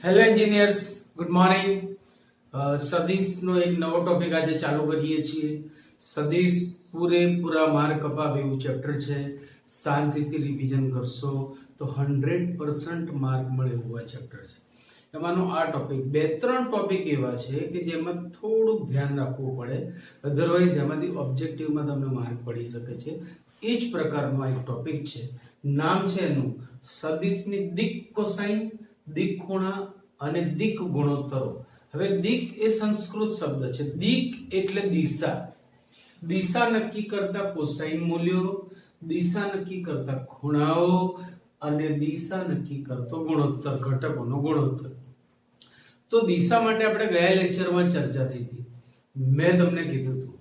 Hello engineers, good morning. સદીશનો એક નવો ટોપિક આજે ચાલુ કરીએ છીએ. સદીશ પૂરેપૂરા માર્ક અપાવે એવું ચેપ્ટર છે. શાંતિથી રિવિઝન કરશો તો 100% માર્ક મળે એવું આ ચેપ્ટર છે. એમાંનો આ ટોપિક, બે ત્રણ ટોપિક એવા છે કે જેમાં થોડુંક ધ્યાન રાખવું પડે, અધરવાઇઝ એમાંથી ઓબ્જેક્ટિવમાં તમને માર્ક પડી શકે છે. એ જ પ્રકારનો એક ટોપિક છે. નામ છે એનું સદીશની દિક કોસાઇન, દિક ખૂણા અને દિક ગુણોત્તરો. હવે દિક એ સંસ્કૃત શબ્દ છે. દિક એટલે દિશા. દિશા નક્કી કરતા કોસાઇન મૂલ્યો, દિશા નક્કી કરતા ખૂણાઓ અને દિશા નક્કી કરતો ગુણોત્તર, ઘટકોનો ગુણોત્તર. તો દિશા માટે આપણે ગયા લેક્ચરમાં ચર્ચા થઈ હતી. મેં તમને કીધું હતું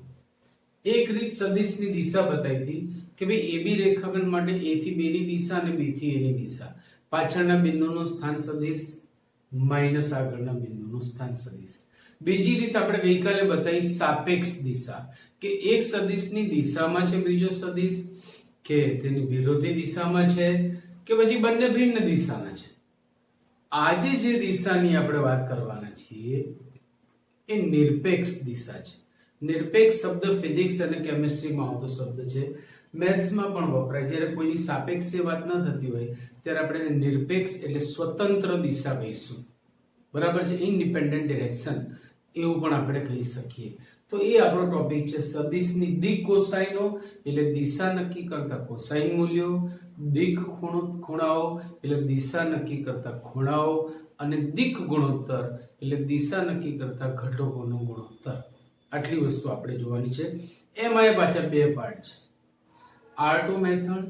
એક રીત સદિશની દિશા બતાવી હતી કે ભાઈ એબી રેખાખંડ માટે a થી b ની દિશા અને b થી a ની દિશા, પાછળના બિંદુનું સ્થાન સદિશ માઈનસ આગળના બિંદુનું સ્થાન સદિશ. બીજી રીત આપણે ગઈકાલે બતાવી સાપેક્ષ દિશા, કે એક સદિશની દિશામાં છે બીજો સદિશ, કે તેની વિરોધી દિશામાં છે, કે પછી બંને ભિન્ન દિશામાં છે. આજે જે દિશાની આપણે વાત કરવાના છીએ એ નિરપેક્ષ દિશા છે. નિરપેક્ષ શબ્દ ફિઝિક્સ અને કેમિસ્ટ્રીમાં આવતો શબ્દ છે, મેથ્સમાં પણ વપરાય. જ્યારે કોઈની સાપેક્ષે વાત ન થતી હોય ત્યારે આપણે નિરપેક્ષ એટલે સ્વતંત્ર દિશા કહીશું, બરાબર છે, ઇન્ડિપેન્ડન્ટ ડિરેક્શન એવું પણ આપણે કહી શકીએ. તો એ આપણો ટોપિક છે. સદિશની દિક કોસાઇનો એટલે દિશા નક્કી કરતા કોસાઇન મૂલ્યો, દિક ખૂણાઓ એટલે દિશા નક્કી કરતા ખૂણાઓ અને દિક ગુણોત્તર એટલે દિશા નક્કી કરતા ઘટકોનો ગુણોત્તર. આટલી વસ્તુ આપણે જોવાની છે. એમાં એ પાછા બે પાર્ટ છે, R2 મેથડ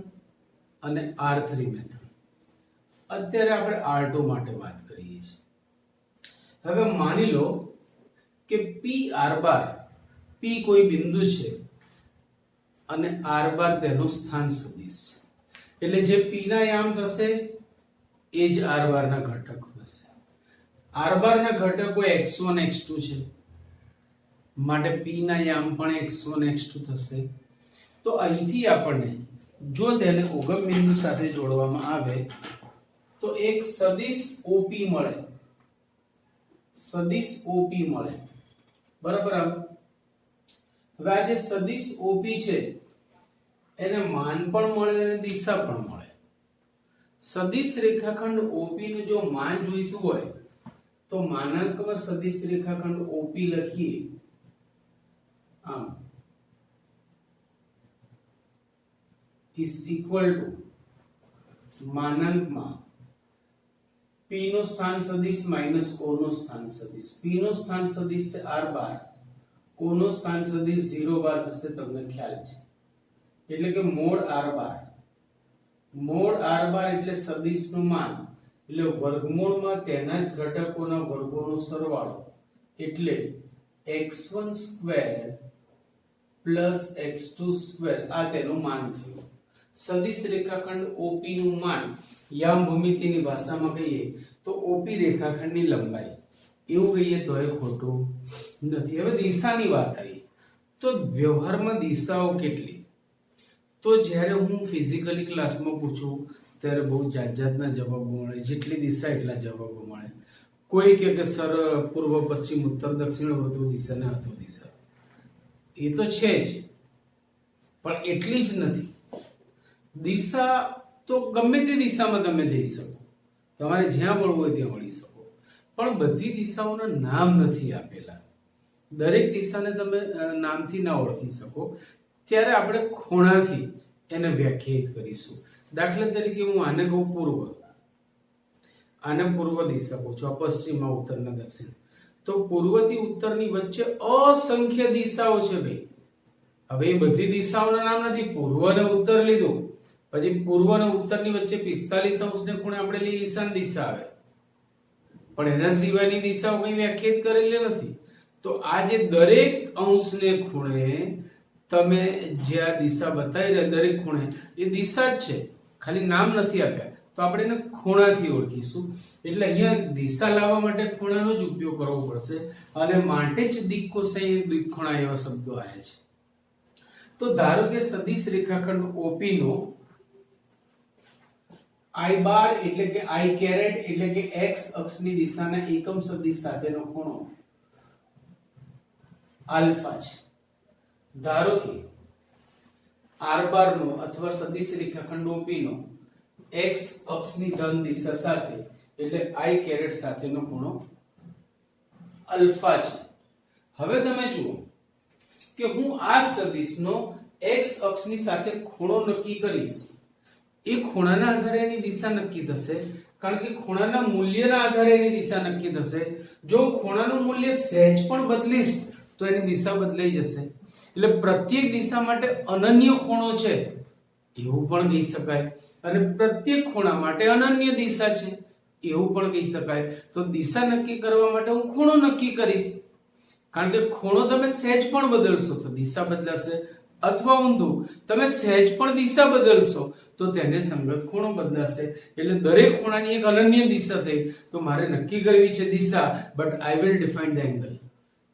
અને R3 મેથડ. અત્યારે આપણે R2 માટે વાત કરીએ છીએ. હવે માની લો કે P R બાર, P કોઈ બિંદુ છે અને R બાર તેનું સ્થાન સદિશ છે. એટલે જે P ના યામ થશે એ જ R બાર ના ઘટક થશે. R બાર ના ઘટકો x1 x2 છે, માટે P ના યામ પણ x1 x2 થશે. તો અહીંથી આપણને જો તેને ઉગમ બિંદુ સાથે જોડવામાં આવે તો એક સદિશ OP મળે. સદિશ OP મળે, બરાબર. હવે આ જે સદિશ OP છે એને માન પણ મળે અને દિશા પણ મળે. સદિશ રેખાખંડ OP નું જો માન જોઈતું હોય તો માનાંકમાં સદિશ રેખાખંડ OP લખીએ આમ, is equal to માનાંકમાં P નું સ્થાન સદિશ માઈનસ O નું સ્થાન સદિશ. P નું સ્થાન સદિશ છે R બાર, O નું સ્થાન સદિશ 0 બાર થશે, તમને ખ્યાલ છે. એટલે કે મોડ R બાર. મોડ R બાર એટલે સદિશનું માન, એટલે વર્ગમૂળમાં તેના જ ઘટકોના વર્ગોનો સરવાળો, એટલે x1 square plus x2 square. આ તેનું માન થયું. સદિશ રેખાખંડ OP નું માન યામ ભૂમિતિની ભાષામાં કહીએ તો OP રેખાખંડની લંબાઈ, એવું કહીએ તો એ ખોટું નથી. હવે દિશાની વાત આવી તો વ્યવહારમાં દિશાઓ કેટલી? તો જ્યારે હું ફિઝિકલી ક્લાસમાં પૂછું ત્યારે બહુ જાત જાતના જવાબો મળે, જેટલી દિશા એટલા જવાબો મળે. કોઈ કે સર પૂર્વ પશ્ચિમ ઉત્તર દક્ષિણ વર્તુળ દિશા ને હાથો દિશા, એ તો છે જ, પણ એટલી જ નથી. દિશા તો ગમે તે દિશામાં તમે જઈ શકો, તમારે જ્યાં વળવું હોય ત્યાં વળી શકો, પણ બધી દિશાઓના નામ નથી આપેલા. દરેક દિશાને તમે નામથી ના ઓળખી શકો. ત્યારે આપણે ખૂણાથી એને વ્યાખ્યાયિત કરીશું. દાખલા તરીકે હું આને કહું પૂર્વ, આને પૂર્વ દિશા કહું છું, આ પશ્ચિમ, ઉત્તર ને દક્ષિણ. તો પૂર્વ થી ઉત્તરની વચ્ચે અસંખ્ય દિશાઓ છે ભાઈ. હવે એ બધી દિશાઓના નામ નથી. પૂર્વ અને ઉત્તર લીધું, પછી પૂર્વ અને ઉત્તરની વચ્ચે 45 અંશને ખૂણે આપણે લઈએ ઈશાન દિશા આવે, પણ એના સિવાયની દિશાઓ કઈ વ્યાખ્યાયિત કરેલી નથી. તો આ જે દરેક અંશને ખૂણે તમે જે આ દિશા બતાવી રહ્યા, દરેક ખૂણે એ દિશા જ છે, ખાલી નામ નથી આપ્યા. તો આપણે એને ખૂણાથી ઓળખીશું. એટલે અહીંયા દિશા લાવવા માટે ખૂણાનો જ ઉપયોગ કરવો પડશે, અને માટે જ દિક કોસાઇન, દિક ખૂણા એવા શબ્દો આવ્યા છે. તો ધારો કે સદિશ રેખાખંડ OP નો i બાર એટલે કે i કેરેટ એટલે કે x અક્ષની દિશાના એકમ સદિશ સાથેનો ખૂણો આલ્ફા છે. ધારો કે r બાર નો અથવા સદિશ રેખાખંડ OP નો x અક્ષની ધન દિશા સાથે એટલે i કેરેટ સાથેનો ખૂણો આલ્ફા છે. હવે તમે જુઓ કે હું આ સદિશનો x અક્ષની સાથે ખૂણો નક્કી કરીશ. એ ખૂણાના આધારે એની દિશા નક્કી થશે, કારણ કે ખૂણાના મૂલ્યના આધારે એની દિશા નક્કી થશે. જો ખૂણાનું મૂલ્ય સહેજ પણ બદલીશ તો એની દિશા બદલાઈ જશે. એટલે પ્રત્યેક દિશા માટે અનન્ય ખૂણો છે એવું પણ કહી શકાય, અને પ્રત્યેક ખૂણા માટે અનન્ય દિશા છે એવું પણ કહી શકાય. તો દિશા નક્કી કરવા માટે હું ખૂણો નક્કી કરીશ, કારણ કે ખૂણો તમે સહેજ પણ બદલશો તો દિશા બદલાશે, અથવા ઊંધું તમે સહેજ પણ દિશા બદલશો તો તેને સંગત ખૂણો બદલાશે. એટલે દરેક ખૂણાની એક અનન્ય દિશા થઈ. તો મારે નક્કી કરવી છે દિશા, but I will define the angle.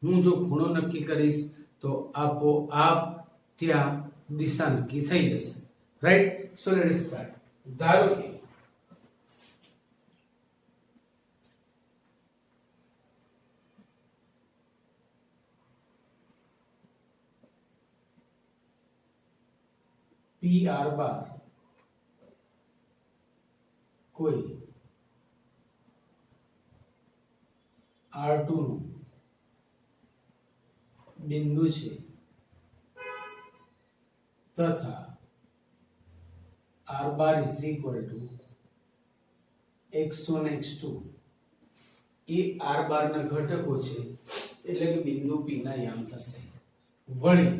હું જો ખૂણો નક્કી કરીશ તો આપોઆપ ત્યાં દિશા નક્કી થઈ જશે. Right? So let us start. ધારો કે PR બાર કોઈ R2 નું બિંદુ છે તથા R bar is equal to x1 x2 A R બાર ના ઘટકો છે, એટલે કે બિંદુ P ના યામ થશે. વળી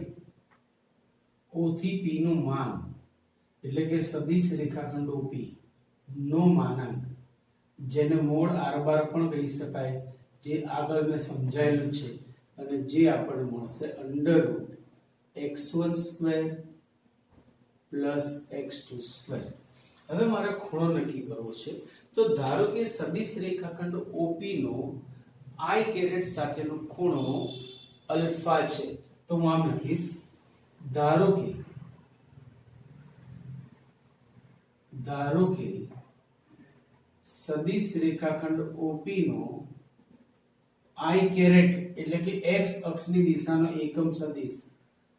O થી P નું માન એટલે કે સદિશ રેખાખંડ OP નો માનાંક, જેને મોડ R બાર પણ કહી શકાય, જે આગળ મેં સમજાયેલું છે, અને જે આપણને મળશે under root x1 square plus x2 square. હવે મારે ખૂણો નક્કી કરવો છે. તો ધારો કે સદિશ રેખાખંડ OP નો i કેરેટ સાથેનો ખૂણો આલ્ફા છે. તો હું આમ લખીશ, ધારો કે સદિશ રેખાખંડ OP નો i કેરેટ એટલે કે x અક્ષની દિશાનો એકમ સદિશ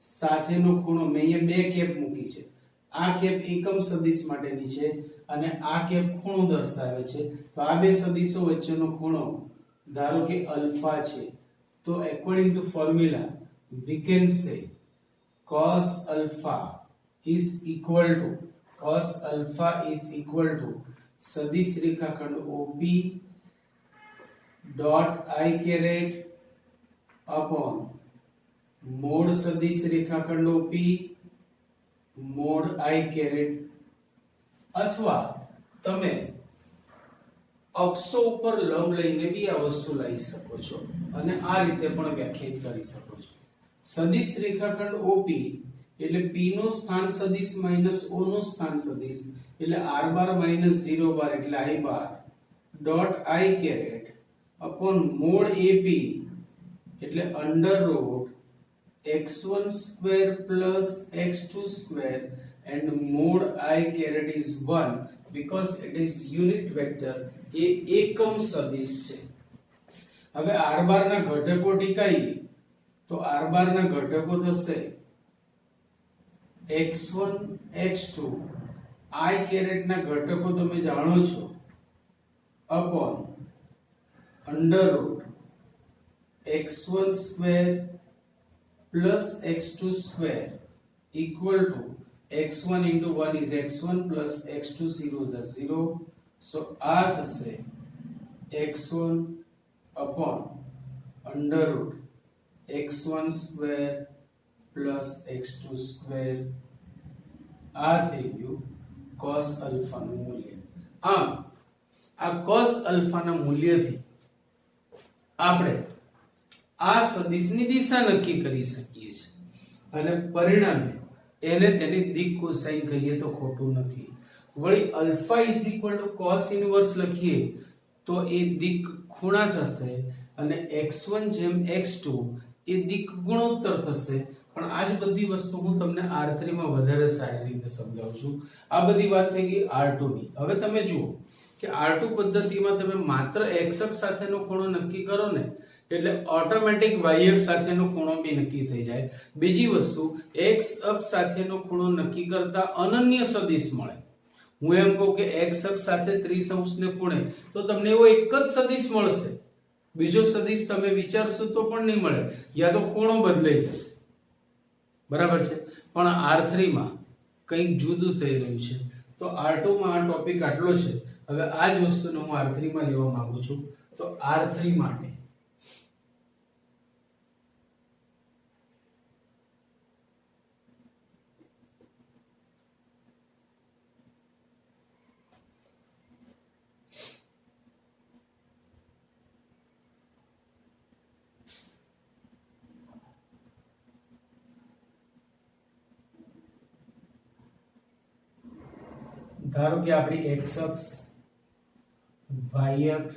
સાથેનો ખૂણો, મેં અહીંયા બે કેપ મૂકી છે. આ કેપ એકમ સદિશ માટેની છે અને આ કેપ ખૂણો દર્શાવે છે. તો આ બે સદિશો વચ્ચેનો ખૂણો ધારો કે આલ્ફા છે. તો according to formula we can say cos alpha is equal to સદિશ રેખાખંડ OP dot i caret upon mode સદિશ રેખાખંડ OP મોડ i caret. અથવા તમે અક્ષો ઉપર લંબ લઈને બી આ વસ્તુ લઈ શકો છો અને આ રીતે પણ વ્યાખ્યાયિત કરી શકો છો. સદિશ રેખાખંડ OP એટલે P નો સ્થાન સદિશ માઈનસ O નો સ્થાન સદિશ એટલે r બાર માઈનસ 0 બાર એટલે i bar dot i caret upon mod AP એટલે under root x1 square plus x2 square and mod I caret is 1 because it is unit vector. એ એકમ સદિશ છે. હવે r બાર ના ઘટકો ટીકાઈએ તો r બાર ના ઘટકો થશે x1 x2 i કેરેટ ના ઘટકો તમે જાણો છો upon under root x1 square plus x2 square equal to x1 into 1 is x1 plus x2 zeros are 0. So આ થશે x1 upon under root x1 square plus x2 square. આ થઈ ગયું cos alpha નું મૂલ્ય. આમ આ cos alpha ના મૂલ્યથી આપણે આ સદિશની દિશા નક્કી કરી શકીએ છીએ અને પરિણામે એને તેની દિક કોસાઇન કહીએ તો ખોટું નથી. વળી alpha is equal to cos inverse લખીએ તો એ દિક ખૂણા થશે અને x1 જેમ x2 એ દિક ગુણોત્તર થશે. પણ પણ આ જ બધી વસ્તુ હું તમને R3 માં વધારે સારી રીતે સમજાવું છું. આ બધી વાત થઈ ગઈ R2 ની. હવે તમે જુઓ કે R2 પદ્ધતિમાં તમે માત્ર x અક્ષ સાથેનો ખૂણો નક્કી કરો ને એટલે ઓટોમેટિક y અક્ષ સાથેનો ખૂણો બી નક્કી થઈ જાય. બીજી વસ્તુ x અક્ષ સાથેનો ખૂણો નક્કી કરતા અનન્ય સદિશ મળે. હું એમ કહું કે x અક્ષ સાથે 30 અંશને ખૂણે તો તમને એવો એક જ સદિશ મળશે. બીજો સદિશ તમે વિચારશો તો પણ નહીં મળે, યા તો ખૂણો બદલાઈ જશે. બરાબર છે. પણ R3 માં કંઈક જુદું થઈ રહ્યું છે. તો R2 માં આ ટોપિક આટલો છે. હવે આ જ વસ્તુને હું R3 માં લેવા માંગુ છું. તો R3 માટે ધારો કે આપણી x અક્ષ, y અક્ષ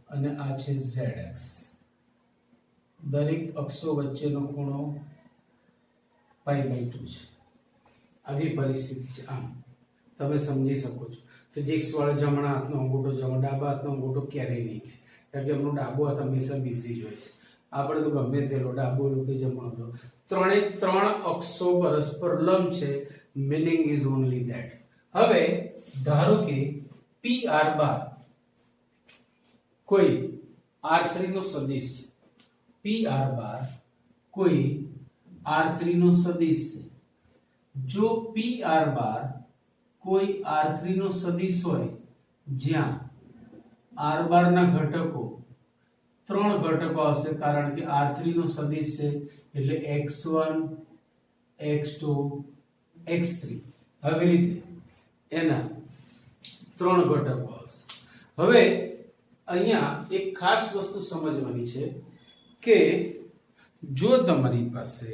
અને આ છે z અક્ષ. દરેક અક્ષો વચ્ચેનો ખૂણો π/2 છે. આવી પરિસ્થિતિ છે. આમ તમે સમજી શકો છો. ફિઝિક્સ વાળા જમણા હાથનો અંગૂઠો ડાબા હાથનો અંગૂઠો ક્યારેય નહીં કહે, કારણ કે એમનો ડાબો હાથ હંમેશા બીસી જ હોય છે. આપણે તો ગમે તેલો ડાબો લો કે જમણો લો, ત્રણ અક્ષો પરસ્પર લંબ છે. meaning is only that. હવે ધારો કે PR બાર કોઈ R3 નો સદિશ છે. PR બાર કોઈ R3 નો સદિશ છે. જો PR બાર કોઈ R3 નો સદિશ હોય જ્યાં R બાર ના ઘટકો 3 ઘટકો આવશે, કારણ કે R3 નો સદિશ છે એટલે x1 x2 x3. આવી રીતે એના 3 ઘટકો આવશે. હવે અહીંયા એક ખાસ વસ્તુ સમજવાની છે કે જો તમારી પાસે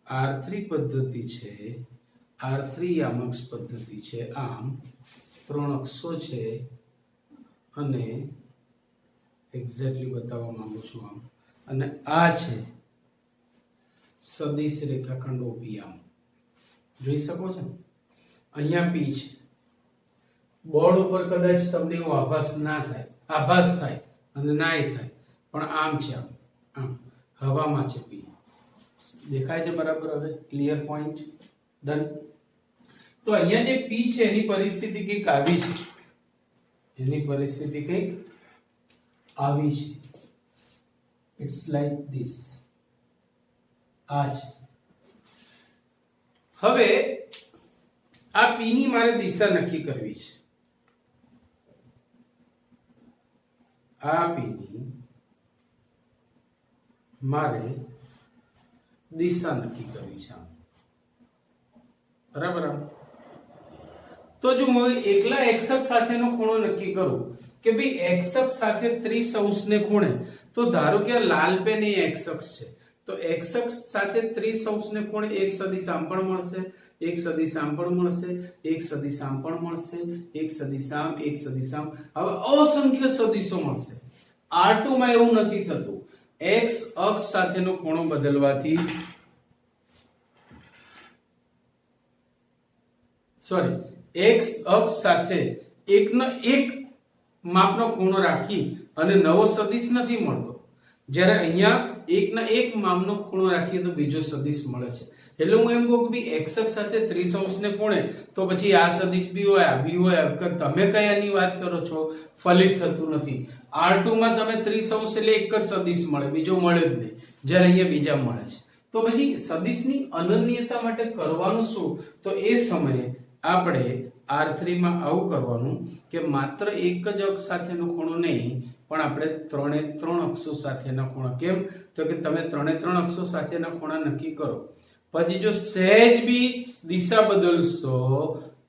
R3 પદ્ધતિ છે, R3 યામક પદ્ધતિ છે, આમ 3 અક્ષો છે અને એક્ઝેક્ટલી બતાવવા માંગુ છું આમ, અને આ છે સદિશ રેખાખંડ OP. આમ જોઈ શકો છો અહીંયા P છે. બોર્ડ ઉપર કદાચ તમને એવો આભાસ થાય અને નાય થાય, પણ આમ છે. આમ હવામાં છે P. દેખાય છે બરાબર? હવે ક્લિયર પોઈન્ટ ડન. તો અહીંયા જે P છે એની પરિસ્થિતિ કંઈક આવી છે. It's like this. આ છે. હવે આ P ની મારે દિશા નક્કી કરવી છે. આ P ની મારે દિશા નક્કી કરવી છે. બરાબર? તો જો હું એકલા x અક્ષ સાથેનો ખૂણો નક્કી કરું કે ભાઈ x અક્ષ સાથે 30 અંશને ખૂણે, તો ધારો કે આ લાલ પેન એ x અક્ષ છે, તો x અક્ષ સાથે 30 અંશને ખૂણે એક સદિશ આમ પણ મળશે, એક સદિશ આમ પણ મળશે, એક સદિશ આમ પણ મળશે, એક સદિશ આમ, એક સદિશ આમ. હવે અસંખ્ય સદિશો મળશે. R2 માં એવું નથી થતું. x અક્ષ સાથેનો ખૂણો બદલવાથી x અક્ષ સાથે એકનો એક માપનો ખૂણો રાખી અને નવો સદિશ નથી મળતો. જ્યારે અહીંયા એકના એક માપનો ખૂણો રાખીએ તો બીજો સદિશ મળે છે. એટલે હું એમ કહું કે x અક્ષ સાથે 30 અંશને ખૂણે તો પછી આ સદિશ બી હોય, આ બી હોય. તમે કયાની વાત કરો છો? ફલિત થતું નથી. R2 માં તમે 30 અંશ એટલે એક જ સદિશ મળે, બીજો મળે જ નહીં, જ્યારે અહીંયા બીજા મળે છે. તો પછી સદિશની અનન્યતા માટે કરવાનું શું? તો એ સમયે આપણે R3 માં આવું કરવાનું કે માત્ર એક જ અક્ષ સાથેનો ખૂણો નહીં, પણ આપણે 3 અક્ષો સાથેના ખૂણા. કેમ? તો કે તમે 3 અક્ષો સાથેના ખૂણા નક્કી કરો, પછી જો સહેજ બી દિશા બદલશો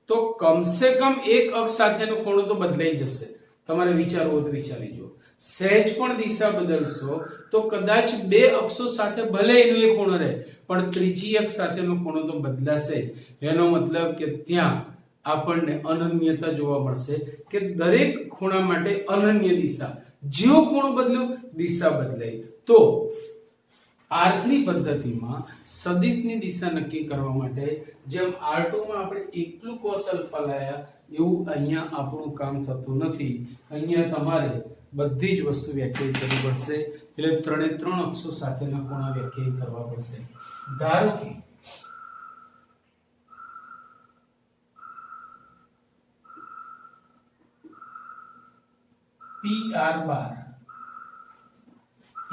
તો કમસે કમ એક અક્ષ સાથેનો ખૂણો તો બદલાઈ જશે. તમારે વિચારવું તો વિચારી જુઓ. સહેજ પણ દિશા બદલશો તો કદાચ બે અક્ષો સાથે ભલે એનો એક ખૂણો રહે, પણ ત્રીજી અક્ષ સાથેનો ખૂણો તો બદલાશે. એનો મતલબ કે ત્યાં આપણને અનન્યતા જોવા મળશે કે દરેક ખૂણા માટે અનન્ય દિશા. જેવો ખૂણો બદલ્યો દિશા બદલાઈ. તો R3 પદ્ધતિમાં સદિશની દિશા નક્કી કરવા માટે જેમ R2 માં આપણે એકલું cos alpha લાયા એવું અહીંયા આપણું કામ થતું નથી. અહીંયા તમારે બધી જ વસ્તુ વ્યાખ્યાયિત કરવી પડશે. એટલે ત્રણે ત્રણ અક્ષો સાથેના ખૂણા વ્યાખ્યાયિત કરવા પડશે. ધારો કે PR બાર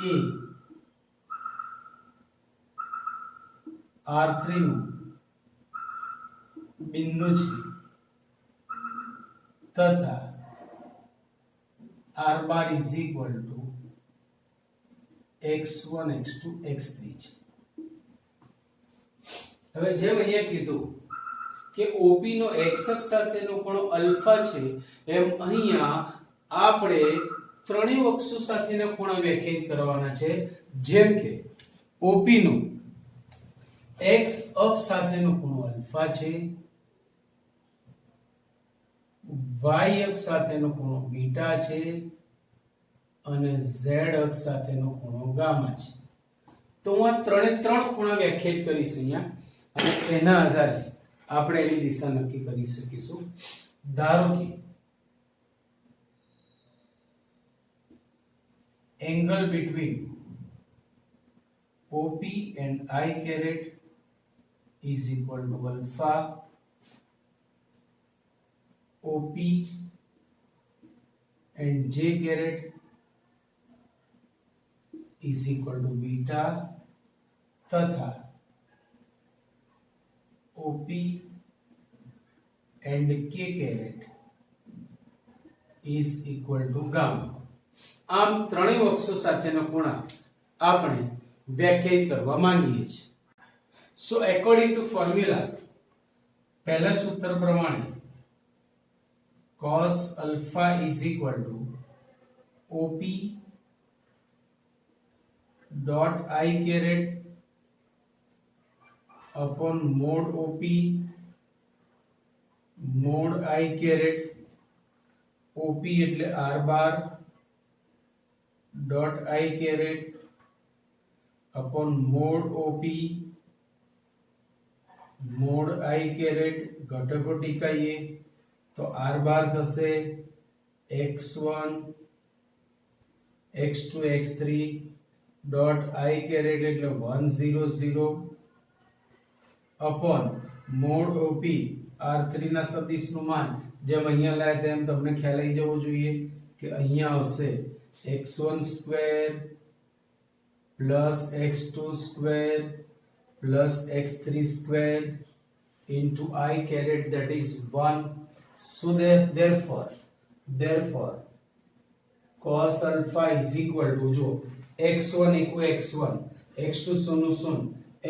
એ R3 નું બિંદુ છે તથા R bar is equal to x1 x2 x3 છે. હવે જેમ અહીંયા કીધું કે OP નો x અક્ષ સાથેનો ખૂણો અલ્ફા છે એમ અહીંયા આપણે ત્રણેય અક્ષો સાથેના ખૂણા વ્યાખ્યાયિત કરવાના છે. જેમ કે OP નો x અક્ષ સાથેનો ખૂણો અલ્ફા છે, y અક્ષ સાથેનો ખૂણો બીટા છે અને z અક્ષ સાથેનો ખૂણો ગામા છે. તો હું આ ત્રણે ત્રણ ખૂણા વ્યાખ્યાયિત કરીશ અહીંયા અને એના આધારે આપણે એની દિશા નક્કી કરી શકીશું. ધારો કે angle between OP and I caret is equal to alpha, OP and J caret is equal to beta तथा OP and K caret is equal to gamma. આમ ત્રણેય અક્ષો સાથેના ખૂણા આપણે વ્યાખ્યાયિત કરવા માંગીએ છીએ. સો એકોર્ડિંગ ટુ ફોર્મ્યુલા પહેલા સૂત્ર પ્રમાણે cos alpha is equal to OP dot I caret upon mod OP mod I caret OP એટલે R bar dot I caret upon mod OP mod I caret ઘટકો ટીકાઈએ તો R bar થશે x1 x2 x3 dot I caret એટલે 100 upon mod OP R3 ના સદિશનું માન જેમ અહીંયા લાયા તેમ તમને ખ્યાલ આવી જવો જોઈએ કે અહીંયા આવશે x1 square plus x2 square plus x3 square into I caret that is 1. So therefore cos alpha is equal to जो x1 equal x1 x2 शून्य शून्य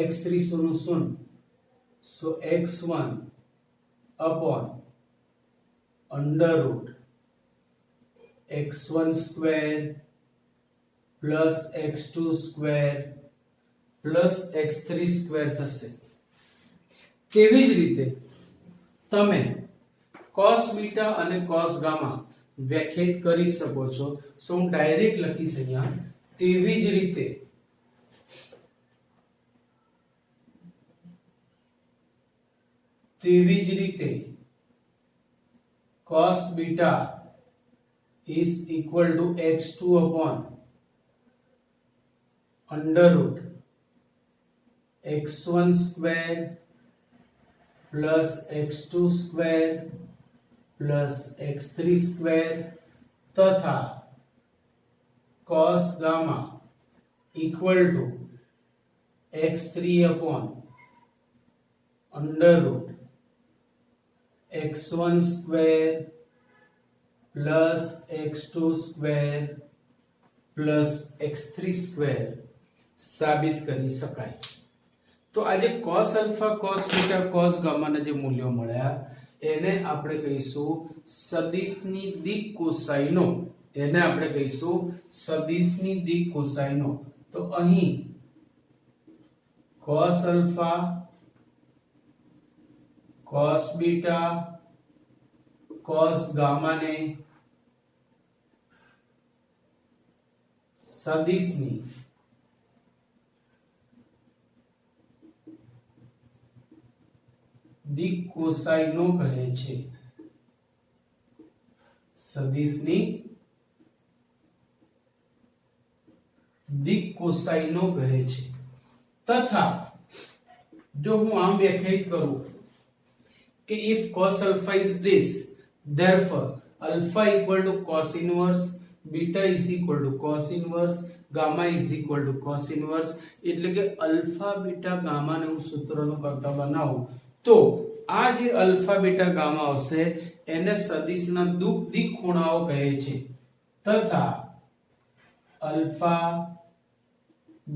x3 शून्य शून्य so x1 upon under root x1 square plus x2 square plus x3 square થશે. તેવી જ રીતે તમે cos બીટા અને cos ગામા વ્યાખ્યાયિત કરી શકો છો. સો હું ડાયરેક્ટ લખીશ અહીંયા તેવી જ રીતે cos beta is equal to x2 upon under root x1 square plus x2 square plus x3 square तथा cos gamma equal to x3 upon under root x1 square plus x2 square plus x3 square સાબિત કરી શકાય. તો આજે cos alpha cos beta cos gamma ના જે મૂલ્યો મળ્યા એને આપણે કહીશું સદિશની દિક કોસાઇનો. એને આપણે કહીશું સદિશની દિક કોસાઇનો. તો અહીં cos alpha cos beta cos gamma ને સદિશની દિક કોસાઇનો કહે છે, સદિશની દિક કોસાઇનો કહે છે। તથા જો હું આમ વ્યાખ્યાયિત કરું કે if cos alpha is this, therefore alpha equal to cos inverse, beta is equal to cos inverse, gamma is equal to cos inverse, એટલે કે અલ્ફા બીટા ગામા ને હું સૂત્રનો કરતા બનાવું તો આ જે અલ્ફા બીટા ગામા આવશે એને સદિશના દિક ખૂણાઓ કહે છે। તથા અલ્ફા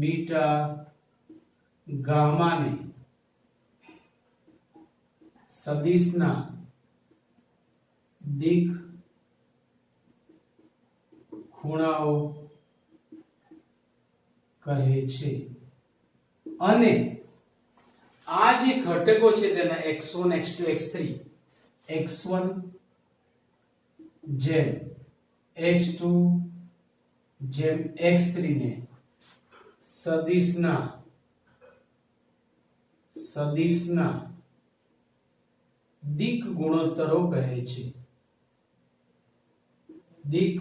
બીટા ગામા ને સદિશના દિક ખૂણાઓ કહે છે। અને આ જે ઘટકો છે તેના x1 x2 x3 x1 જેમ x2 જેમ x3 ને સદિશના દિક ગુણોત્તરો કહે છે। દિક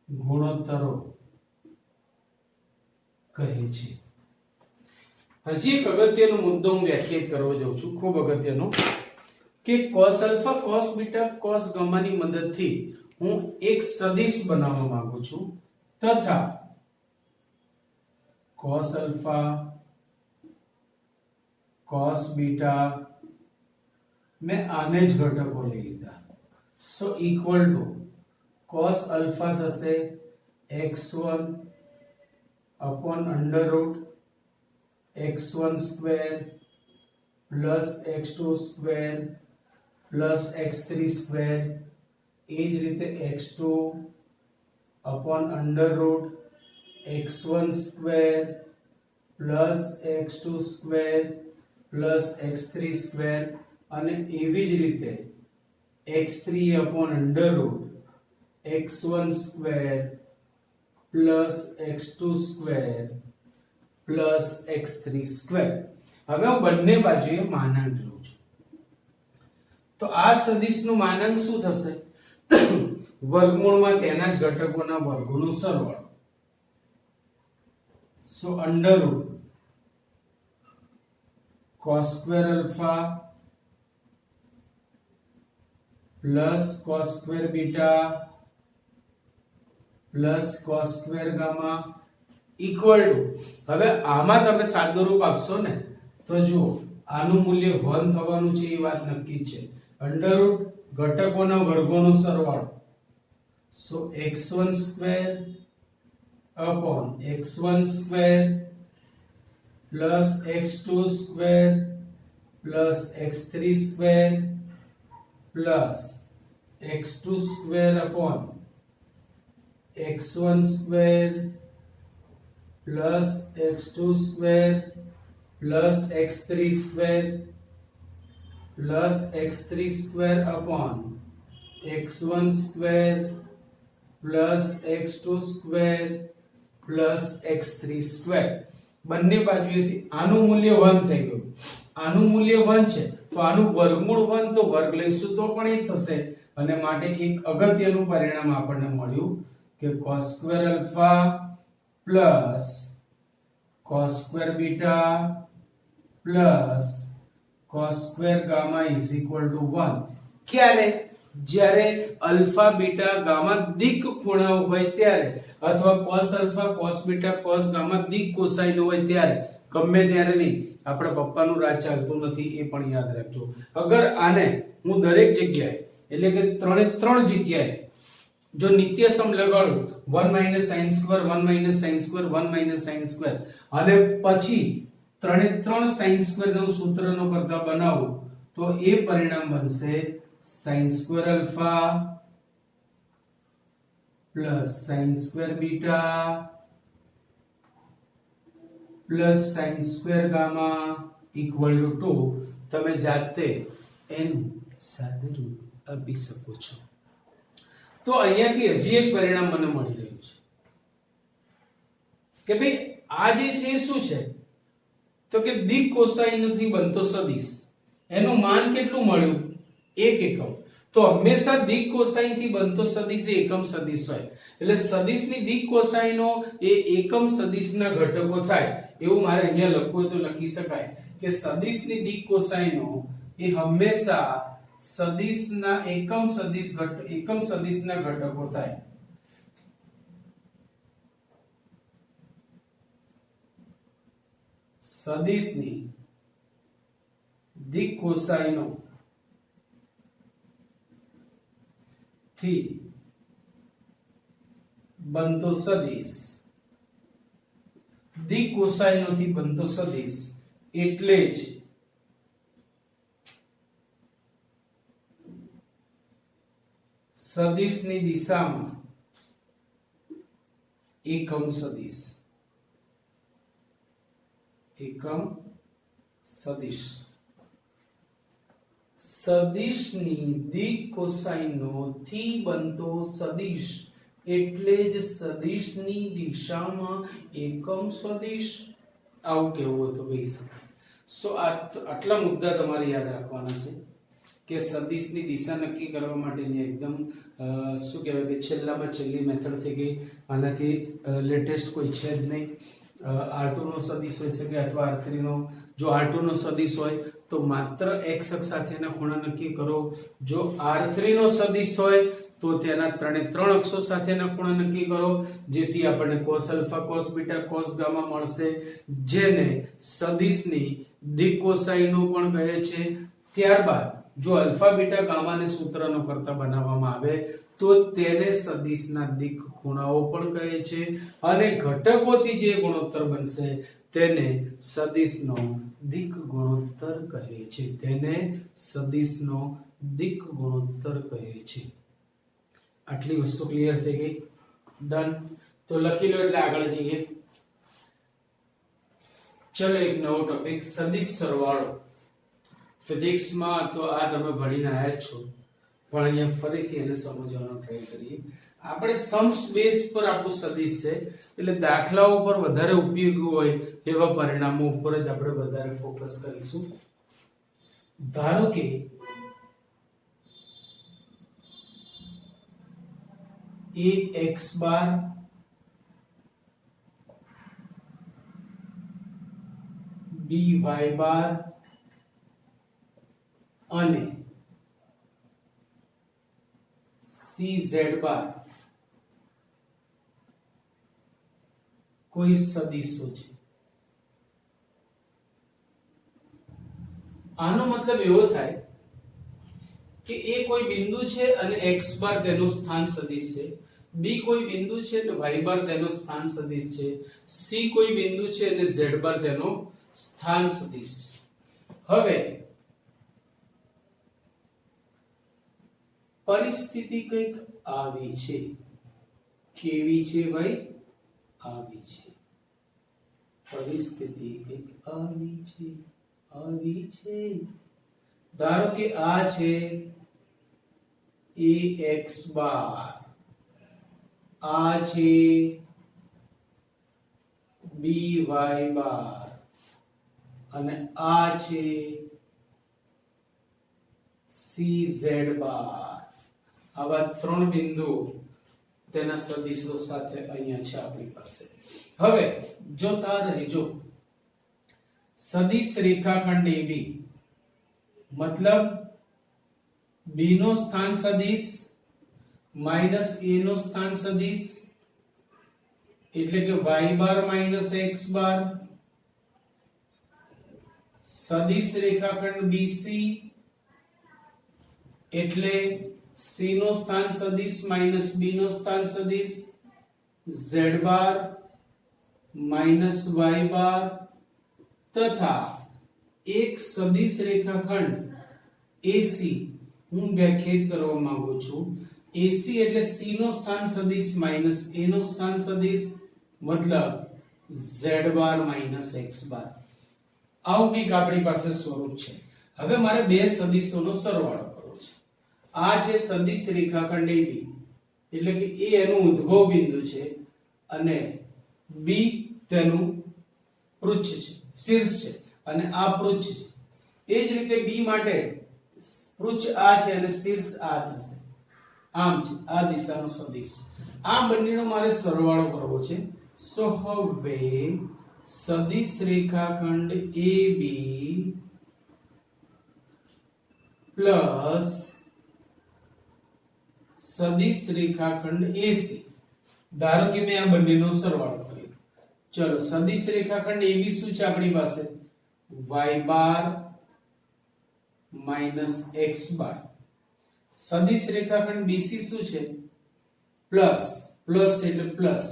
ગુણોત્તરો કહે છે। હજી એક અગત્યનો મુદ્દો હું વ્યાખ્યાયિત કરવા જાઉં છું, ખૂબ અગત્યનો, કે cos alpha cos beta cos gamma ની મદદથી હું એક સદિશ બનાવવા માંગુ છું। તથા cos alpha cos beta મેં આને જ ઘટકો લઈ લીધા, સો ઇક્વલ ટુ cos alpha થશે x1 upon under root x1 square plus x2 square plus x3 square, એ જ રીતે x2 upon under root x1 square plus x2 square plus x3 square, અને એવી જ રીતે x3 upon under root x1 square plus x2 square plus x3 square। હવે હું બંને બાજુએ માનાંક લઉં છું તો આ સદિશનું માનાંક શું થશે? વર્ગમૂળમાં તેના જ ઘટકોના વર્ગોનો સરવાળો, so under root cos square alpha plus cos square beta plus cos square gamma equal to, હવે આમાં તમે સાદું રૂપ આપશો ને તો જુઓ આનું મૂલ્ય 1 થવાનું છે, એ વાત નક્કી છે। અંડર રૂટ ઘટકોના વર્ગોનો સરવાળો, સો x1 square upon x1 square plus x2 square plus x3 square plus x2 square upon x1 square plus x2 square plus x3 square plus x3 square upon x1 square plus x2 square plus x3 square। બંને બાજુએથી આનું મૂલ્ય 1 થઈ ગયું, આનું મૂલ્ય 1 છે તો આનું વર્ગમૂળ 1 તો વર્ગ લઈશું તો પણ એ થશે, અને માટે એક અગત્યનું પરિણામ આપણને મળ્યું કે cos square alpha plus cos square beta plus cos square gamma is equal to 1। ક્યારે? જ્યારે અલ્ફા બીટા ગામા દિક ખૂણાઓ હોય ત્યારે, અથવા cos alpha cos beta cos gamma દિક કોસાઇનો હોય ત્યારે, ગમે ત્યારે નહીં, આપણા પપ્પાનું રાજ ચાલતું નથી એ પણ યાદ રાખજો। અગર આને હું દરેક જગ્યાએ એટલે કે ત્રણ જગ્યાએ જો નિત્ય સમ લગાડું 1 sin square 1 sin square 1 sin square અને પછી 3 sin square નું સૂત્રનો કરતા બનાવું તો એ પરિણામ બનશે sin square alpha plus sin square beta plus sin square gamma equal to 2। તમે જાતે એનું સાદું રૂપ આપી શકો છો। તો અહીંયાથી હજી એક પરિણામ મને મળી રહ્યું છે કે ભાઈ આ જે છે શું છે, તો કે દિક કોસાઈનથી બનતો સદિશ એનું માન કેટલું મળ્યું 1 એકમ. તો હંમેશા દિક કોસાઈનથી બનતો સદિશ એ એકમ સદિશ હોય એટલે સદિશની દિક કોસાઈનો એ એકમ સદિશના ઘટકો થાય એવું મારે અહીંયા લખવું હોય તો લખી શકાય કે સદિશની દિક કોસાઈનો એ હંમેશા સદિશના એકમ સદિશના ઘટકો થાય. સદિશની દિક કોસાઈનો થી બનતો સદિશ દિક કોસાઈનો થી બનતો સદિશ એટલે જ સદિશની દિશામાં એકમ સદિશ. એકમ સદિશ સદિશની દિક કોસાઈનો થી બનતો સદિશ એટલે જ સદિશની દિશામાં એકમ સદિશ. આવું કેવું તો કહી શકાય. સો આટલા મુદ્દા તમારે યાદ રાખવાના છે કે સદિશની દિશા નક્કી કરવા માટેની એકદમ શું કહેવાય કે છેલ્લામાં છેલ્લી મેથડ થઈ ગઈ. આનાથી લેટેસ્ટ કોઈ છે જ નહીં. R2 નો સદિશ હોઈ શકે અથવા R3 નો. જો R2 નો સદિશ હોય તો માત્ર x અક્ષ સાથેના ખૂણા નક્કી કરો. જો R3 નો સદિશ હોય તો તેના ત્રણ અક્ષો સાથેના ખૂણા નક્કી કરો જેથી આપણને cos alpha cos beta cos gamma મળશે જેને સદિશની દિક કોસાઈનો પણ કહે છે. ત્યારબાદ જો alpha beta gamma ને સૂત્રનો કરતા બનાવવામાં આવે તો તેને સદિશના દિક ખૂણાઓ પણ કહે છે અને ઘટકોથી જે ગુણોત્તર બનશે તેને સદિશનો દિક ગુણોત્તર કહે છે. તેને સદિશનો દિક ગુણોત્તર કહે છે. આટલી વસ્તુ ક્લિયર થઈ ગઈ. ડન. તો લખી લો એટલે આગળ જઈએ. ચલો એક નવો ટોપિક સદિશ સરવાળો. ફિઝિક્સમાં તો આ તમે ભણીને આવ્યા જ છો પણ અહીંયા ફરીથી એને સમજવાનો ટ્રાય કરીએ. આપણે सम्स બેઝ પર આપણું સદિશ છે એટલે દાખલાઓ પર વધારે ઉપયોગી હોય એવા પરિણામો ઉપર જ આપણે વધારે ફોકસ કરીશું. ધારો કે ax બાર by બાર અને cz બાર કોઈ સદિશો છે. આનો મતલબ એવો થાય કે a કોઈ બિંદુ છે અને x બાર તેનો સ્થાન સદિશ છે, b કોઈ બિંદુ છે અને y બાર તેનો સ્થાન સદિશ છે, c કોઈ બિંદુ છે અને z બાર તેનો સ્થાન સદિશ છે. હવે પરિસ્થિતિ કંઈક આવી છે. કેવી છે ભાઈ? આવી છે. પરિસ્થિતિ કંઈક આવી છે. ધારો કે આ છે ax બાર, આ છે by બાર અને આ છે cz બાર. આવા ત્રણ બિંદુ તેના સદિશો સાથે અહીંયા છે આપણી પાસે. હવે જોતા રહેજો. સદિશ રેખાખંડ AB मतलब b નો સ્થાન સદિશ માઈનસ a નો સ્થાન સદિશ એટલે કે y બાર માઈનસ x બાર. સદિશ રેખાખંડ BC એટલે c નો સ્થાન સદિશ માઈનસ b નો સ્થાન સદિશ z બાર માઈનસ y બાર તથા એક સદિશ રેખાખંડ AC હું વ્યાખ્યાયિત કરવા માંગુ છું. AC એટલે c નો સ્થાન સદિશ માઈનસ a નો સ્થાન સદિશ મતલબ z બાર માઈનસ x બાર. આવું કંઈક આપણી પાસે સ્વરૂપ છે. હવે મારે બે સદિશોનો સરવાળો કરવો છે. આ છે સદિશ રેખાખંડ AB એટલે કે a એનું ઉદ્ભવ બિંદુ છે અને b તેનું પૃચ્છ છે. શીર્ષ છે અને આ પૃચ્છ છે. એ જ રીતે બી માટે પૃચ્છ આ છે અને શીર્ષ આ થશે. આમ છે આ દિશાનો સદિશ. આ બંનેનો મારે સરવાળો કરવો છે. સો હવે સદિશ રેખાખંડ AB પ્લસ સદિશ રેખાખંડ AC. ધારો કે મેં આ બંનેનો સરવાળો કર્યો. ચલો સદિશ રેખાખંડ AB શું છે આપણી પાસે? y બાર માઈનસ x બાર. સદિશ રેખાખંડ BC શું છે? પ્લસ પ્લસ એટલે plus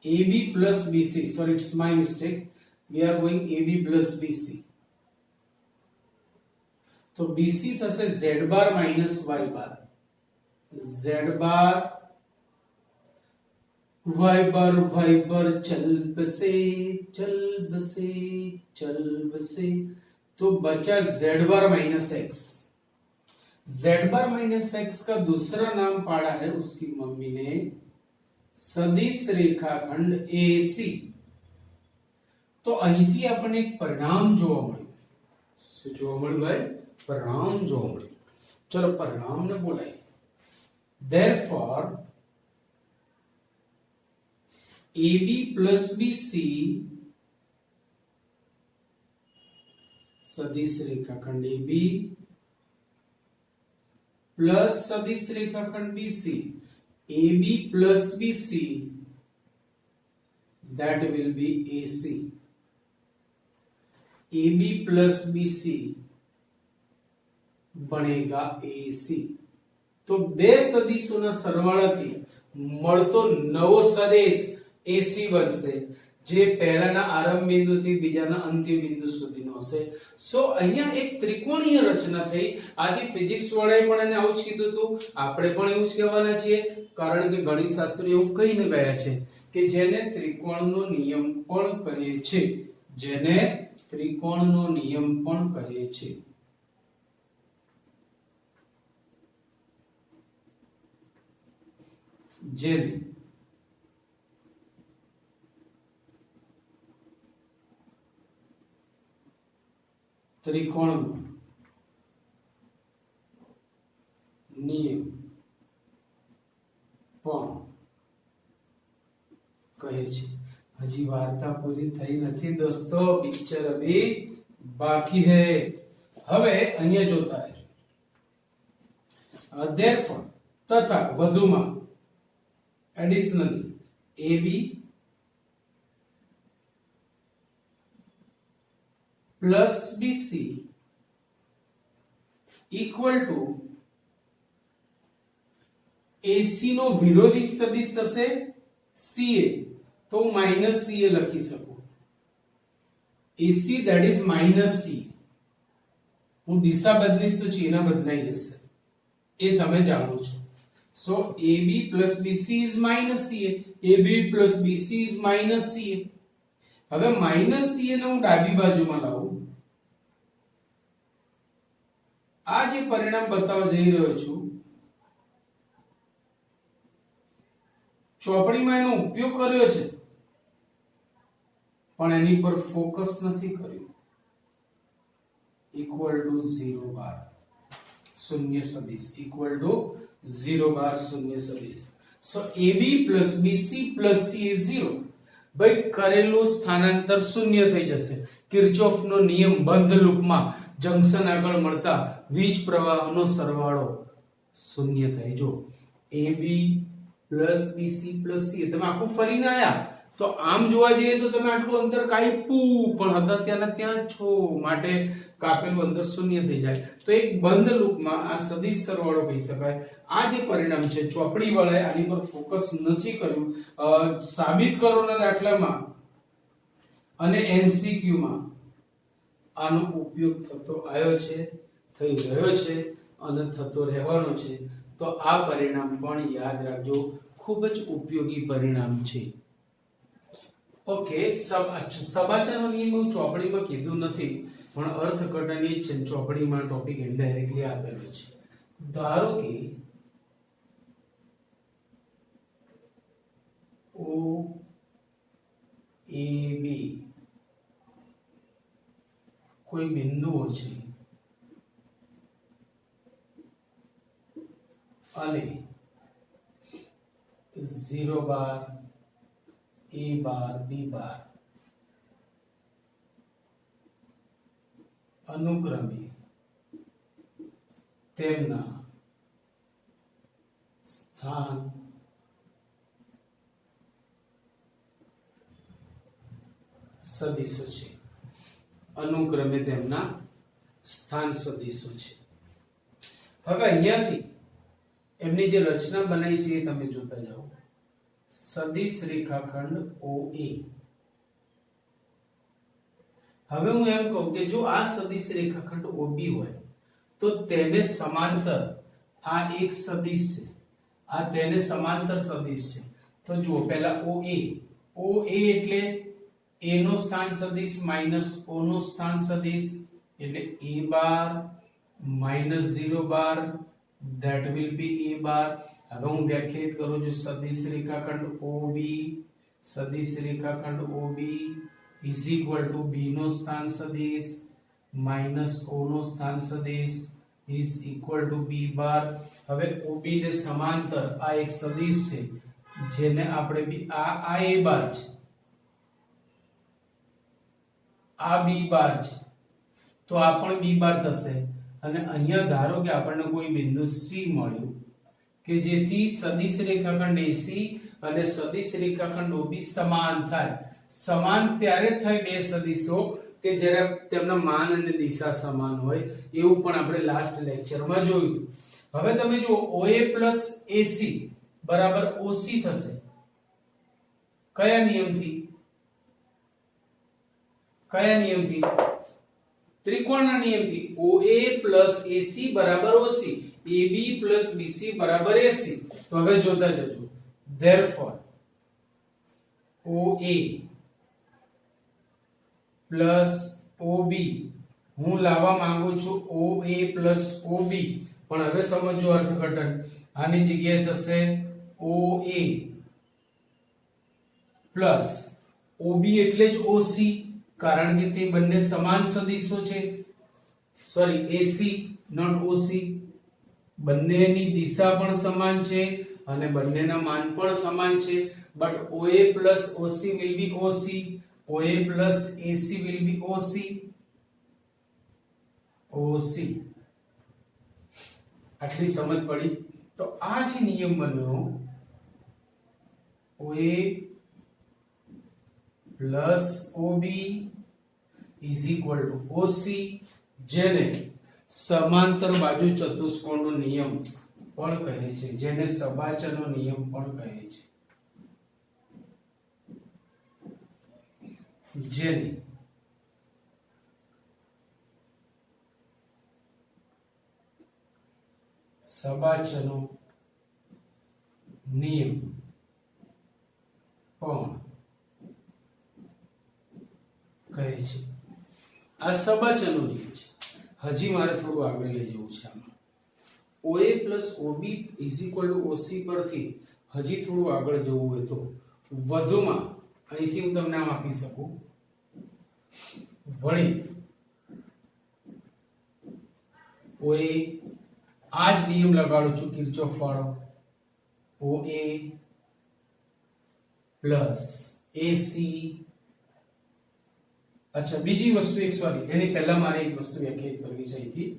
AB plus BC. Sorry, it's my mistake. We are going AB plus BC. तो BC થશે z બાર માઈનસ y બાર. z બાર y બાર ચલ બસે तो बचा z बार माइनस एक्स. z बार माइनस एक्स का दूसरा नाम पाड़ा है उसकी मम्मी ने સદિશ રેખાખંડ AC. તો અહીંથી આપણને એક પરિણામ જોવા મળ્યું. શું જોવા મળ્યું ભાઈ? પરિણામ જોવા મળ્યું. ચલો પરિણામને બોલાય. therefore AB plus BC સદિશ રેખાખંડ AB પ્લસ સદિશ રેખાખંડ BC AB plus BC, that will be AC. AB plus BC बनेगा AC. तो બે સદિશોના સરવાળાથી મળતો નવો સદિશ AC બનશે જે પહેલાના આરંભ બિંદુથી બીજાના અંત્ય બિંદુ સુધીનો હશે. સો અહીંયા એક ત્રિકોણીય રચના થઈ. આથી ફિઝિક્સ વાળાએ પણ એને આવું જ કીધું હતું, આપણે પણ એવું જ કહેવાના છીએ, કારણ કે ગણિતશાસ્ત્રીઓ એવું કહીને ગયા છે કે જેને ત્રિકોણનો નિયમ પણ કહે છે. જેને ત્રિકોણનો નિયમ પણ કહે છે. જેને ત્રિકોણનો નિયમ પણ કહે છે. હજી વાર્તા પૂરી થઈ નથી દોસ્તો, પિક્ચર અભી બાકી હૈ. હવે અહીંયા જોતા રહેજો. therefore તથા વધુમાં additionally AB plus BC equal to AC નો વિરોધી સદિશ થશે CA. તો માઈનસ CA લખી શકું. AC that is minus C. હું દિશા બદલીશ તો ચિહ્ન બદલાઈ જશે, એ તમે જાણો છો. so AB plus BC is minus CA. AB plus BC is minus CA. હવે માઈનસ CA ને હું ડાબી બાજુમાં લાવું. આ જે પરિણામ બતાવવા જઈ રહ્યો છું, ચોપડીમાં એનો ઉપયોગ કર્યો છે પણ એની પર ફોકસ નથી કર્યું. ઇક્વલ ટુ 0 બાર શૂન્ય સદિશ. ઇક્વલ ટુ 0 બાર શૂન્ય સદિશ. સો AB plus BC plus C is 0. ભાઈ કરેલું સ્થાનાંતર શૂન્ય થઈ જશે. કિર્ચોફનો નિયમ બંધ લૂપમાં જંકશન આગળ મળતા વીજ પ્રવાહનો સરવાળો શૂન્ય થાય. જો AB plus BC plus C તમે આખું ફરીને આયા તો આમ જોવા જઈએ તો તમે આટલું અંતર કાપ્યું પણ હતા ત્યાં ત્યાં છો, માટે કાપેલું અંતર શૂન્ય થઈ જાય. તો એક બંધ લૂપમાં આ સદિશ સરવાળો કહી શકાય. આ જે પરિણામ છે ચોપડી વાળાએ આની પર ફોકસ નથી કર્યું. સાબિત કરોના દાખલામાં અને MCQ માં આનો ઉપયોગ થતો આવ્યો છે, થઈ રહ્યો છે અને થતો રહેવાનો છે. તો આ પરિણામ પણ યાદ રાખજો, ખૂબ જ ઉપયોગી પરિણામ છે. ઓકે, સબાચારનો નિયમ હું ચોપડીમાં કીધું નથી પણ અર્થઘટનની જ ચોપડીમાં ટોપિક ઇનડાયરેક્ટલી આપેલો છે. ધારો કે OAB કોઈ બિંદુઓ છે અને 0 બાર a બાર b બાર અનુક્રમે તેમના સ્થાન સદિશો છે. અનુક્રમે તેમના સ્થાન સદિશો છે. હવે અહીંયાથી એમની જે રચના બનાવી છે એ તમે જોતા જાઓ. સદિશ રેખાખંડ OA. હવે હું એમ કહું કે જો આ સદિશ રેખાખંડ OB હોય તો તેને સમાંતર આ એક સદિશ છે, આ તેને સમાંતર સદિશ છે. તો જુઓ પહેલા OA એટલે a નો સ્થાન સદિશ માઈનસ o નો સ્થાન સદિશ એટલે a bar minus 0 bar that will be a બાર. હવે હું વ્યાખ્યાયિત કરું છું સદિશ રેખાખંડ OB. સદિશ રેખાખંડ OB is equal to b નો સ્થાન સદિશ માઈનસ o નો સ્થાન સદિશ is equal to b બાર. હવે OB ને સમાંતર આ એક સદિશ છે જેને આપણે આ a બાર છે, આ b બાર છે, તો આ પણ b બાર થશે. અને અહીંયા ધારો કે આપણને કોઈ બિંદુ C મળ્યું કે જેથી સદિશ રેખાખંડ AC અને સદિશ રેખાખંડ OB સમાન થાય. સમાન ત્યારે થાય બે સદિશો કે જ્યારે તેમના માન અને દિશા સમાન હોય. એવું પણ આપણે લાસ્ટ લેક્ચરમાં જોયું. હવે તમે જુઓ OA plus AC બરાબર OC થશે. કયા નિયમથી? કયા નિયમથી? ત્રિકોણના નિયમથી. OA plus AC બરાબર OC, AB plus BC બરાબર AC. તો હવે જોતા જજો. therefore OA plus OB હું લાવવા માંગુ છું OA plus OB, પણ હવે સમજો અર્થઘટન. આની જગ્યાએ થશે OA plus OB એટલે જ OC, કારણ કે તે બંને સમાન સદિશો છે. Sorry, AC not OC. બંનેની દિશા પણ સમાન છે અને બંનેના માન પણ સમાન છે. But OA plus OC will be OC, OA plus AC will be OC. આટલી સમજ પડી? તો આ જે નિયમ બન્યો OA plus OB is equal to OC, જેને સમાંતર બાજુ ચતુષ્કોણનો નિયમ પણ કહે છે, જેને સબાચરનો નિયમ પણ કહે છે, જેને સબાચરનો નિયમ પણ કહે છે. આ સબાચરનો નિયમ છે. હજી મારે થોડું આગળ લઈ જવું છે. આમાં OA plus OB is equal to OC પરથી હજી થોડું આગળ જવું હોય તો વધુમાં અહીંથી હું તમને આમ આપી શકું. વળી OA આ જ નિયમ લગાડું છું કિર્ચોફ વાળો. OA plus AC. અચ્છા, બીજી વસ્તુ એક, સોરી, એની પહેલા મારે એક વસ્તુ વ્યાખ્યાયિત કરવી છે અહીંથી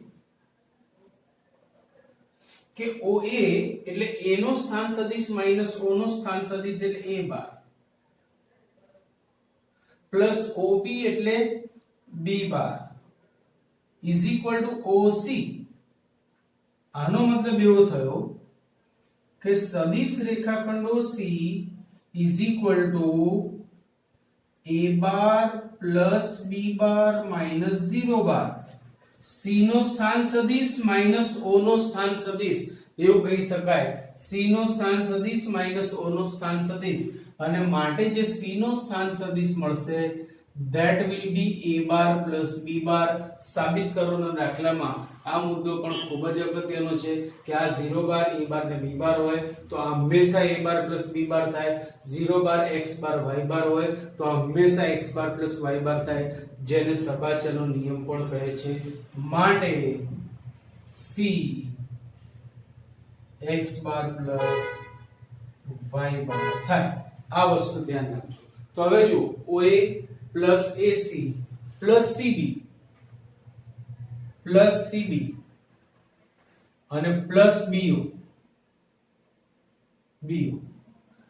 કે OA એટલે A નો સ્થાન સદિશ માઈનસ O નો સ્થાન સદિશ એટલે A બાર પ્લસ OB એટલે B bar is equal to OC. આનો મતલબ એવો થયો કે સદિશ રેખાખંડો C is equal to A bar plus B bar minus 0 bar. C નો સ્થાન સદિશ માઈનસ O નો સ્થાન સદિશ, એવું કહી શકાય. C નો સ્થાન સદિશ માઈનસ O નો સ્થાન સદિશ, અને માટે જે C નો સ્થાન સદિશ મળશે that will be A bar plus B બાર. સાબિત કરોના દાખલામાં આ મુદ્દો પણ ખૂબ જ અગત્યનો છે કે આ 0 બાર a બાર ને b બાર હોય તો આ હંમેશા a બાર પ્લસ b બાર થાય, 0 બાર x બાર y બાર હોય તો આ હંમેશા x બાર પ્લસ y બાર થાય, જેને સબાચલનો નિયમ પણ કહે છે. માટે c x બાર પ્લસ y બાર થાય. આ વસ્તુ ધ્યાન રાખજો. તો હવે જો OA plus AC plus CB plus CB અને પ્લસ BO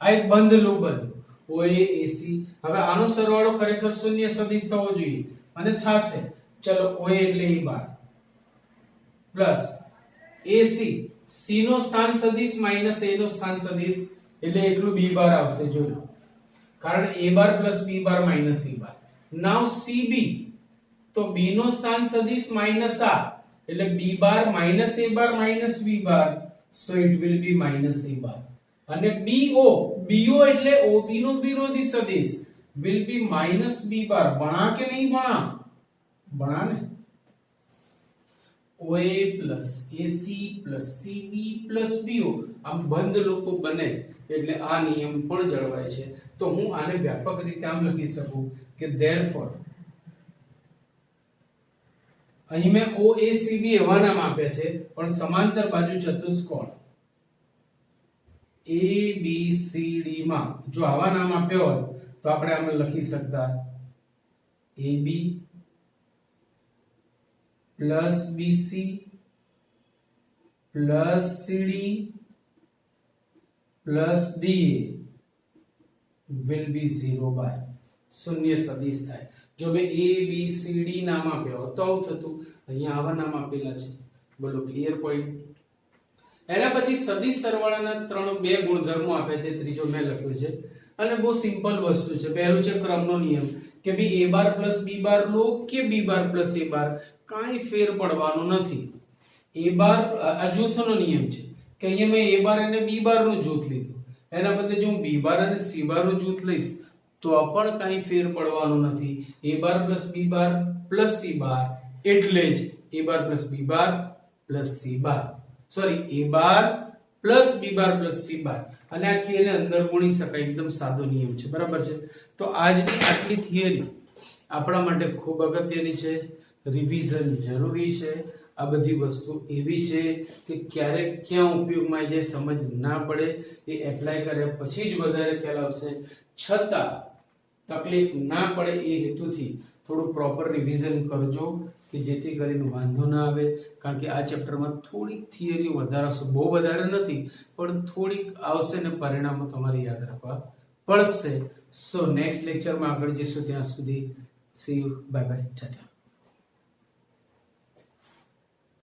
આ એક બંધ લૂપ બન્યું. OA AC હવે આનો સરવાળો ખરેખર શૂન્ય સદિશ થવો જોઈએ અને થાશે. ચલો OA એટલે a bar plus AC C નો સ્થાન સદિશ માઈનસ A નો સ્થાન સદિશ એટલે એટલું b બાર આવશે. જોજો કારણ a bar plus b bar minus e bar. Now CB તો b નો સ્થાન સદિશ માઈનસ આ એટલે b bar minus a bar minus b bar, so it will be minus a બાર. અને BO એટલે OB નો વિરોધી સદિશ will be minus b બાર. ભણા કે નહીં ભણા? ભણા ને. OA plus AC plus CB plus BO આમ બંધ લૂપ બને એટલે આ નિયમ પણ જળવાય છે. તો હું આને વ્યાપક રીતે આમ લખી શકું કે therefore અહીં મેં OACB એવા નામ આપ્યા છે પણ સમાંતર બાજુ ચતુષ્કોણ ABCD માં જો આવા નામ આપ્યા હોત તો આપણે આમ લખી શકતા AB plus BC plus CD plus DA will be 0 બાર. શૂન્ય સદિશ થાય. જો મેં ABCD નામ આપ્યા હોત તો આવું થતું. અહીંયા આવા નામ આપેલા છે. બોલો ક્લિયર પોઈન્ટ. એના પછી સદિશ સરવાળાના બે ગુણધર્મો આપ્યા છે. ત્રીજો મેં લખ્યો છે અને બહુ સિમ્પલ વસ્તુ છે. પહેલું છે ક્રમનો નિયમ કે ભાઈ a બાર પ્લસ b બાર લો કે b બાર પ્લસ a બાર કાંઈ ફેર પડવાનો નથી. a બાર આ જૂથનો નિયમ છે કે અહીંયા મેં a બાર અને b બાર નું જૂથ લીધું. એના બદલે જો હું b બાર અને c બાર નું જૂથ લઈશ તો પણ કાંઈ ફેર પડવાનો નથી. a bar plus b bar plus c બાર એટલે જ a bar plus b bar plus c bar. Sorry a bar plus b bar plus c બાર અને આ k ને અંદર ગુણી શકાય. એકદમ સાદો નિયમ છે. બરાબર છે. તો આજની આટલી થિયરી આપણા માટે ખૂબ અગત્યની છે. રિવિઝન જરૂરી છે. આ બધી વસ્તુ એવી છે કે ક્યારેક ક્યાં ઉપયોગમાં આવી જાય સમજ ના પડે. એ એપ્લાય કર્યા પછી જ વધારે ખ્યાલ આવશે. છતાં તકલીફ ના પડે એ હેતુથી થોડું પ્રોપર રિવિઝન કરજો કે જેથી કરીને વાંધો ના આવે. કારણ કે આ ચેપ્ટરમાં થોડીક થિયરી વધારે આવશે. બહુ વધારે નથી પણ થોડીક આવશે ને પરિણામો તમારે યાદ રાખવા પડશે. સો નેક્સ્ટ લેક્ચરમાં આગળ જઈશું. ત્યાં સુધી C you. Bye bye. Tata.